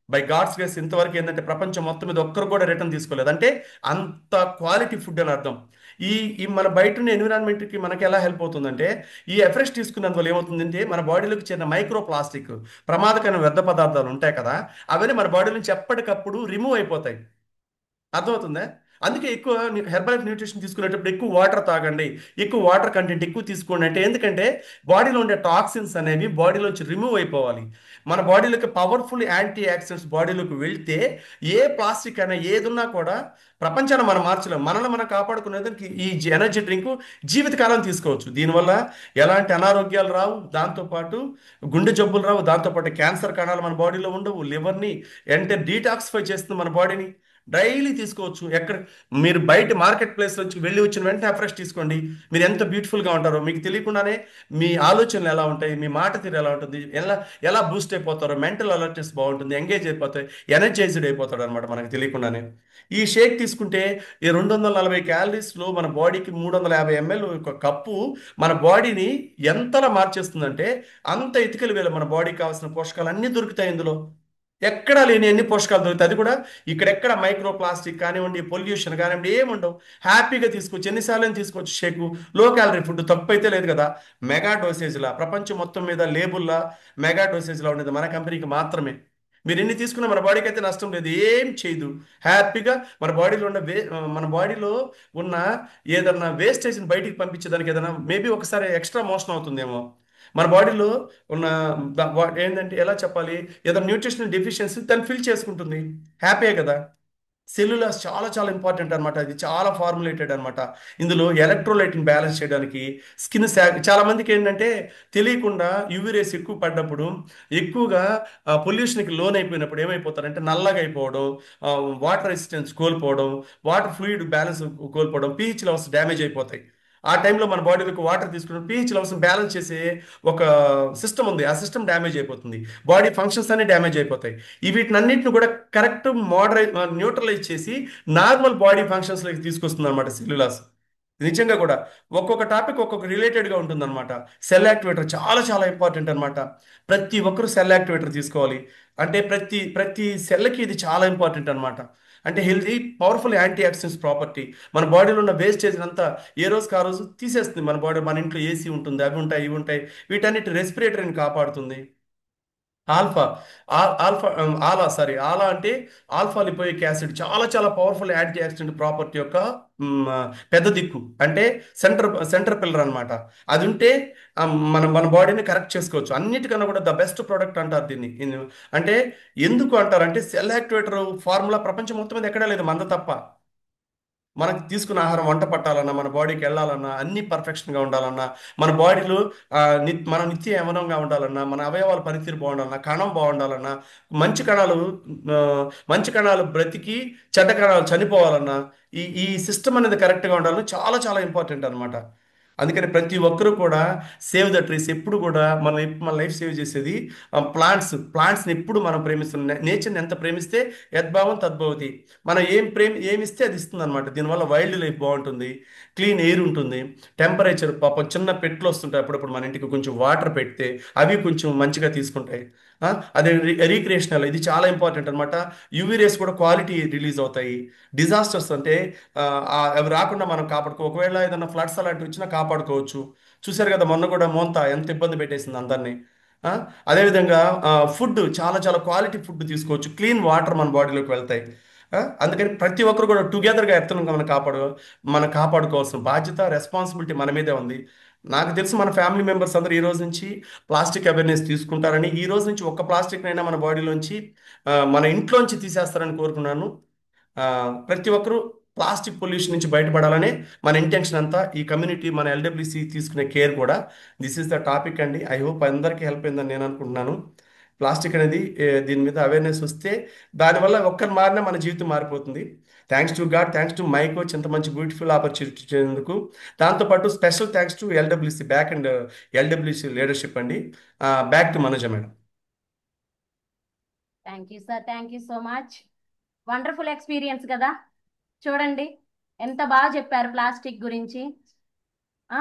బై గాడ్స్ గ్రేస్ ఇంతవరకు ఏంటంటే ప్రపంచం మొత్తం మీద ఒక్కరు కూడా రిటర్న్ తీసుకోలేదు, అంటే అంత క్వాలిటీ ఫుడ్ అని అర్థం. ఈ ఈ మన బయట ఉన్న ఎన్విరాన్మెంట్కి మనకి ఎలా హెల్ప్ అవుతుందంటే, ఈ ఎఫ్రెష్ తీసుకున్నందువల్ల ఏమవుతుందంటే మన బాడీలోకి చేరిన మైక్రో ప్లాస్టిక్, ప్రమాదకరమైన వ్యర్థ పదార్థాలు ఉంటాయి కదా, అవన్నీ మన బాడీ నుంచి ఎప్పటికప్పుడు రిమూవ్ అయిపోతాయి. అర్థమవుతుందా? అందుకే ఎక్కువ హెర్బల్ న్యూట్రిషన్ తీసుకునేటప్పుడు ఎక్కువ వాటర్ తాగండి, ఎక్కువ వాటర్ కంటెంట్ ఎక్కువ తీసుకోండి. అంటే ఎందుకంటే బాడీలో ఉండే టాక్సిన్స్ అనేవి బాడీలోంచి రిమూవ్ అయిపోవాలి. మన బాడీలోకి పవర్ఫుల్ యాంటీ ఆక్సిడెంట్స్ బాడీలోకి వెళ్తే ఏ ప్లాస్టిక్ అయినా ఏదున్నా కూడా ప్రపంచాన్ని మనం మార్చలేం. మనల్ని మనం కాపాడుకునేదానికి ఈ ఎనర్జీ డ్రింక్ జీవితకాలం తీసుకోవచ్చు. దీనివల్ల ఎలాంటి అనారోగ్యాలు రావు, దాంతోపాటు గుండె జబ్బులు రావు, దాంతోపాటు క్యాన్సర్ కణాలు మన బాడీలో ఉండవు, లివర్ని అంటే డీటాక్సిఫై చేస్తుంది మన బాడీని. డైలీ తీసుకోవచ్చు. మీరు బయట మార్కెట్ ప్లేస్ నుంచి వెళ్ళి వచ్చిన వెంటనే ఫ్రెష్ తీసుకోండి. మీరు ఎంత బ్యూటిఫుల్గా ఉంటారో మీకు తెలియకుండానే, మీ ఆలోచనలు ఎలా ఉంటాయి, మీ మాట తీరు ఎలా ఉంటుంది, ఎలా ఎలా బూస్ట్ అయిపోతారో, మెంటల్ అలర్ట్నెస్ బాగుంటుంది, ఎంగేజ్ అయిపోతాయి, ఎనర్జైజ్డ్ అయిపోతాడు అనమాట మనకు తెలియకుండానే. ఈ షేక్ తీసుకుంటే ఈ 240 క్యాలరీస్లో మన బాడీకి 350 ml ఒక కప్పు మన బాడీని ఎంతలా మార్చేస్తుందంటే, అంత ఇతికలు వేల మన బాడీకి కావాల్సిన పోషకాలు అన్నీ దొరుకుతాయి ఇందులో. ఎక్కడా లేని ఎన్ని పోషకాలు దొరుకుతాయి, అది కూడా ఇక్కడెక్కడ మైక్రో ప్లాస్టిక్ కానివ్వండి, పొల్యూషన్ కానివ్వండి, ఏముండవు. హ్యాపీగా తీసుకోవచ్చు, ఎన్నిసార్లు తీసుకోవచ్చు షేకు. లో క్యాలరీ ఫుడ్, తప్పు అయితే లేదు కదా. మెగా డోసేజ్లా ప్రపంచం మొత్తం మీద లేబుల్లా మెగా డోసేజ్లా ఉండేది మన కంపెనీకి మాత్రమే. మీరు ఎన్ని తీసుకున్నా మన బాడీకి అయితే నష్టం లేదు, ఏం చేయదు. హ్యాపీగా మన బాడీలో ఉన్న ఏదన్నా వేస్టేజ్ని బయటికి పంపించేదానికి ఏదైనా మేబీ ఒకసారి ఎక్స్ట్రా మోషన్ అవుతుందేమో. మన బాడీలో ఉన్న ఏంటంటే ఎలా చెప్పాలి, ఏదో న్యూట్రిషనల్ డెఫిషియన్సీ దాన్ని ఫిల్ చేసుకుంటుంది. హ్యాపీయే కదా. సెల్యులాస్ చాలా చాలా ఇంపార్టెంట్ అనమాట, ఇది చాలా ఫార్ములేటెడ్ అనమాట. ఇందులో ఎలక్ట్రోలైట్ని బ్యాలెన్స్ చేయడానికి, స్కిన్ చాలా మందికి ఏంటంటే తెలియకుండా యూవీ రేస్ ఎక్కువ పడ్డప్పుడు, ఎక్కువగా పొల్యూషన్కి లోన్ అయిపోయినప్పుడు ఏమైపోతారంటే నల్లగా అయిపోవడం, వాటర్ రెసిస్టెన్స్ కోల్పోవడం, వాటర్ ఫ్లూయిడ్ బ్యాలెన్స్ కోల్పోవడం, పీహెచ్ లెవెల్స్ డ్యామేజ్ అయిపోతాయి. ఆ టైంలో మన బాడీలోకి వాటర్ తీసుకుని పీహెచ్ లెవెల్స్ బ్యాలెన్స్ చేసే ఒక సిస్టమ్ ఉంది, ఆ సిస్టమ్ డ్యామేజ్ అయిపోతుంది, బాడీ ఫంక్షన్స్ అన్ని డ్యామేజ్ అయిపోతాయి. వీటినన్నింటిని కూడా కరెక్ట్ న్యూట్రలైజ్ చేసి నార్మల్ బాడీ ఫంక్షన్స్లోకి తీసుకొస్తుంది అనమాట సెల్యులాస్. నిజంగా కూడా ఒక్కొక్క టాపిక్ ఒక్కొక్క రిలేటెడ్గా ఉంటుంది అనమాట. సెల్ యాక్టివేటర్ చాలా చాలా ఇంపార్టెంట్ అనమాట. ప్రతి ఒక్కరు సెల్ యాక్టివేటర్ తీసుకోవాలి. అంటే ప్రతి ప్రతి సెల్కి ఇది చాలా ఇంపార్టెంట్ అనమాట. అంటే healthy powerful antioxidants property. మన బాడీలో ఉన్న వేస్టేజ్ అంతా ఏ రోజుకి ఆ రోజు తీసేస్తుంది మన బాడీ. మన ఇంట్లో ఏసీ ఉంటుంది, అవి ఉంటాయి, ఇవి ఉంటాయి, వీటన్నిటి రెస్పిరేటరీని కాపాడుతుంది. ఆల్ఫా ఆల్ఫా ఆలా సారీ ఆలా అంటే ఆల్ఫా లిపోయిక్ యాసిడ్, చాలా చాలా పవర్ఫుల్ యాంటీ ఆక్సిడెంట్ ప్రాపర్టీ యొక్క మ్, ఆ, పెద్ద దిక్కు. అంటే సెంటర్ పిల్లర్ అన్నమాట. అది ఉంటే మనం మన బాడీని కరెక్ట్ చేసుకోవచ్చు. అన్నిటికన్నా కూడా ద బెస్ట్ ప్రోడక్ట్ అంటారు దీన్ని. అంటే ఎందుకు అంటారంటే సెల్ యాక్టివేటర్ ఫార్ములా ప్రపంచం మొత్తం మీద ఎక్కడా లేదు, మంద తప్ప. మనకు తీసుకున్న ఆహారం వంట పట్టాలన్నా, మన బాడీకి వెళ్ళాలన్నా, అన్ని పర్ఫెక్షన్గా ఉండాలన్నా, మన బాడీలో మన నిత్య యవనంగా ఉండాలన్నా, మన అవయవాల పనితీరు బాగుండాలన్నా, కణం బాగుండాలన్నా, మంచి కణాలు ఆ, మంచి కణాలు బ్రతికి చెడ్డ కణాలు చనిపోవాలన్నా, ఈ సిస్టమ్ అనేది కరెక్ట్గా ఉండాలని చాలా చాలా ఇంపార్టెంట్ అనమాట. అందుకని ప్రతి ఒక్కరూ కూడా సేవ్ ద ట్రీస్. ఎప్పుడు కూడా మన లైఫ్ సేవ్ చేసేది ప్లాంట్స్ని ఎప్పుడు మనం ప్రేమిస్తున్నాం. నేచర్ని ఎంత ప్రేమిస్తే యద్భావం తద్భవతి. మనం ఏమిస్తే అది ఇస్తుంది అనమాట. దీనివల్ల వైల్డ్ లైఫ్ బాగుంటుంది, క్లీన్ ఎయిర్ ఉంటుంది, టెంపరేచర్ పాపం చిన్న పెట్లు వస్తుంటాయి అప్పుడప్పుడు మన ఇంటికి, కొంచెం వాటర్ పెడితే అవి కొంచెం మంచిగా తీసుకుంటాయి. ఆ, అదే రీక్రియేషనల్ ఇది చాలా ఇంపార్టెంట్ అనమాట. యూవీ రేస్ కూడా క్వాలిటీ రిలీజ్ అవుతాయి. డిజాస్టర్స్ అంటే అవి రాకుండా మనం ఒకవేళ ఏదైనా ఫ్లడ్స్ అలాంటివి వచ్చినా కాపాడుకోవచ్చు. చూశారు కదా మొన్న కూడా మోంతా ఎంత ఇబ్బంది పెట్టేసింది అందరినీ. ఆ, అదేవిధంగా ఫుడ్ చాలా చాలా క్వాలిటీ ఫుడ్ తీసుకోవచ్చు, క్లీన్ వాటర్ మన బాడీలోకి వెళ్తాయి. అందుకని ప్రతి ఒక్కరు కూడా టుగెదర్గా ఎత్తను మనం కాపాడుకోవాల్సిన బాధ్యత, రెస్పాన్సిబిలిటీ మన మీదే ఉంది. నాకు తెలిసి మన ఫ్యామిలీ మెంబర్స్ అందరూ ఈ రోజు నుంచి ప్లాస్టిక్ అవేర్నెస్ తీసుకుంటారని, ఈ రోజు నుంచి ఒక్క ప్లాస్టిక్ అయినా మన బాడీలోంచి మన ఇంట్లోంచి తీసేస్తారని కోరుకున్నాను. ఆ, ప్రతి ఒక్కరూ ప్లాస్టిక్ పొల్యూషన్ నుంచి బయటపడాలనే మన ఇంటెన్షన్ అంతా. ఈ కమ్యూనిటీ మన ఎల్డబ్ల్యూసి తీసుకునే కేర్ కూడా. దిస్ ఈస్ ద టాపిక్ అండి. ఐ హోప్ అందరికీ హెల్ప్ అయిందని నేను అనుకుంటున్నాను. ప్లాస్టిక్ అనేది దీని మీద అవేర్నెస్ వస్తే దానివల్ల ఒక్కరు మారినా మన జీవితం మారిపోతుంది. Thanks to God, thanks to my coach, ఇంత మంచి బ్యూటిఫుల్ ఆపర్చునిటీ ఇచ్చేందుకు. దాంతోపాటు special thanks to LWC back and LWC leadership అండి. Back to Manoja madam. Thank you sir, thank you so much. Wonderful experience కదా. చూడండి ఎంత బాగా చెప్పారు ప్లాస్టిక్ గురించి. ఆ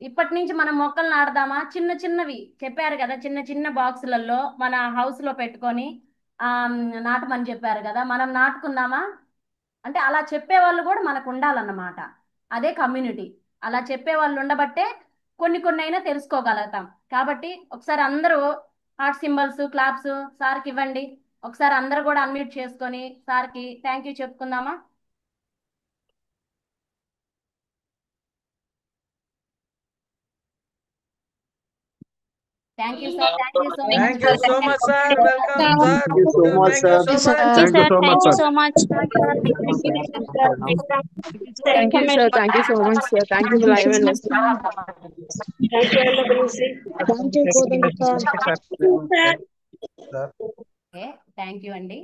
ఇప్పటి నుంచి మనం మొక్కలు నాటుదామా? చిన్న చిన్నవి చెప్పారు కదా, చిన్న చిన్న బాక్సులలో మన హౌస్ లో పెట్టుకొని ఆ నాటమని చెప్పారు కదా, మనం నాటుకుందామా? అంటే అలా చెప్పే వాళ్ళు కూడా మనకు ఉండాలన్నమాట. అదే కమ్యూనిటీ. అలా చెప్పే వాళ్ళు ఉండబట్టే కొన్ని కొన్ని అయినా తెలుసుకోగలుగుతాం. కాబట్టి ఒకసారి అందరూ హార్ట్ సింబల్స్, క్లాప్స్ సార్కి ఇవ్వండి. ఒకసారి అందరూ కూడా అన్మ్యూట్ చేసుకొని సార్కి థ్యాంక్ యూ చెప్పుకుందామా? Thank you sir, thank you so Thank much. you so much, sir. Welcome, sir. Thank you so much, Thank you sir. so much. Thank you, sir. Thank you so Thank much, you sir. so much. Thank you, sir. Thank you so much, sir. Thank you for live and listening. Thank you, LWC. Thank you, Kodan sir. Okay, thank you అండి.